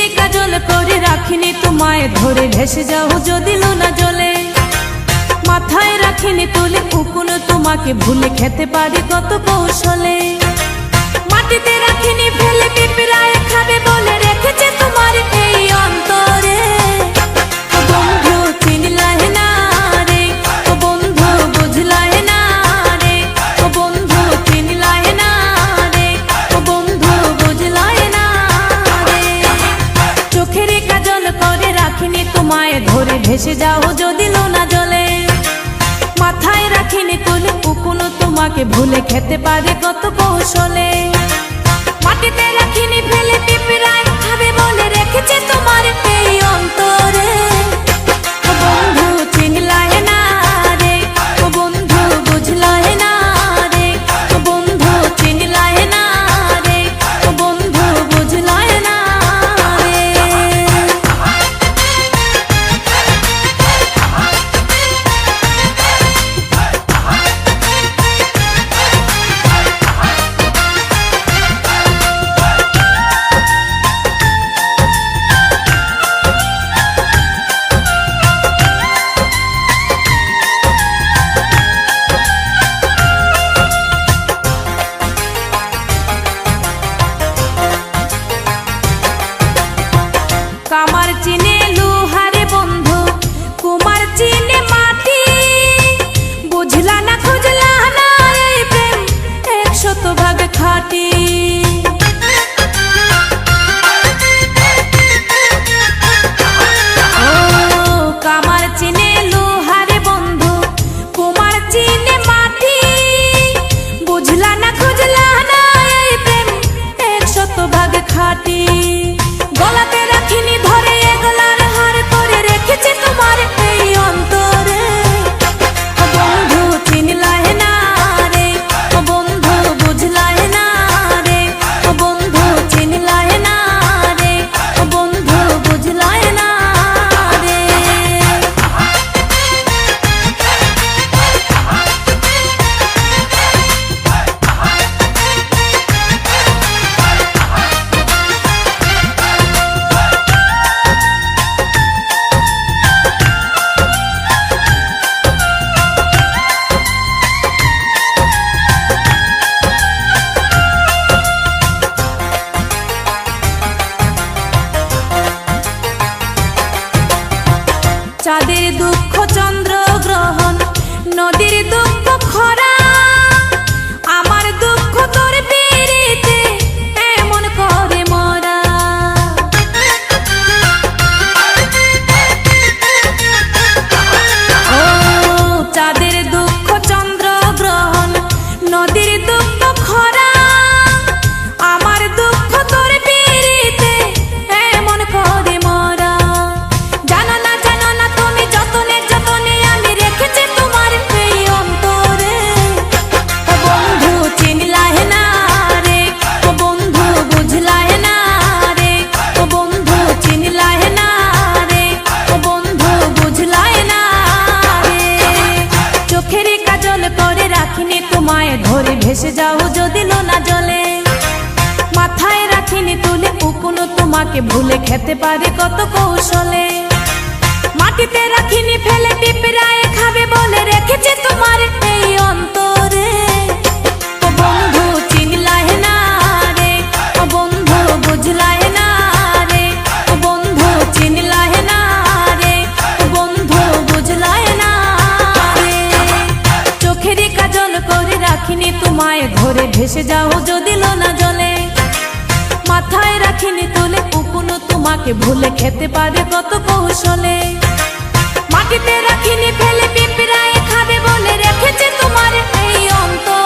চোখেরই কাজল করে রাখিনি তোমায় ধরে ভেসে যাও যদি লোনা জলে মাথায় রাখিনি তুলে উকুনো তোমাকে ভুলে খেতে পারি কত কৌশলে মাটিতে রাখিনি ফেলে পিঁপড়ায় খাবে বলে রেখেছে তোমার এই অন্তরে ও বন্ধু চিনলাহে না রে ও বন্ধু বুঝলাহে না রে ও বন্ধু চিনলাহে না রে ও বন্ধু বুঝলাহে না রে চোখেরই কাজল করে রাখিনি তোমায় ধরে ভেসে যাও যদি লোনা জলে মাথায় রাখিনি তুলে উকুনো তোমাকে ভুলে খেতে পারে কত কৌশলে মাটিতে রাখিনি ফেলে পিঁপড়ায় খাবে বলে রেখেছে তোমার এই অন্তরে ও বন্ধু চিনলাহে না রে ও বন্ধু বুঝলাহে না রে ও বন্ধু চিনলাহে না রে ও বন্ধু বুঝলাহে না রে কামার চিনে লোহারে বন্ধু কুমার চিনে মাটি বুঝলা না খুঁজলা না এই প্রেম 100% খাঁটি ও কামার চিনে লোহারে বন্ধু কুমার চিনে মাটি বুঝলা না খুঁজলা না এই প্রেম 100% খাঁটি গলাতে রাখিনি ধরে এগলার হার করে রেখেছে তোমার এই অন্তরে ও বন্ধু চিনলাহে না রে ও বন্ধু বুঝলাহে না রে ও বন্ধু চিনলাহে না রে ও বন্ধু বুঝলাহে না রে চাঁদের দুঃখ চন্দ্র গ্রহণ নদীর দুঃখ খরা আমার দুঃখ তোর পিরিতে এমন করে মরা ও চাঁদের দুঃখ চন্দ্র গ্রহণ নদীর দুঃখ খরা আমার দুঃখ তোর পিরিতে এমন করে মরা জানো না তুমি যতনে যতনে আমি রেখেছি তোমার এই অন্তরে ও বন্ধু চিনলাহে না রে ও বন্ধু বুঝলাহে না রে ও বন্ধু চিনলাহে না রে ও বন্ধু বুঝলাহে না রে চোখেরই কাজল করে রাখিনি তোমায় ধরে ভেসে যাও যদি লোনা জলে মাথায় রাখিনি তুলে উকুনো তোমাকে ভুলে খেতে পারে কত কৌশলে মাটিতে রাখিনি ফেলে পিঁপড়ায় খাবে বলে রেখেছে তোমার এই অন্তরে ও বন্ধু চিনলাহে না রে ও বন্ধু বুঝলাহে না রে ও বন্ধু চিনলাহে না রে ও বন্ধু বুঝলাহে না রে চোখেরই কাজল করে রাখিনি তোমায় ধরে ভেসে যাও যদি লোনা জলে মাথায় রাখিনি তুলে উকুনো তোমাকে ভুলে খেতে পারে কত কৌশলে মাটিতে রাখিনি ফেলে পিঁপড়ায় খাবে বলে রেখেছে তোমার এই অন্তর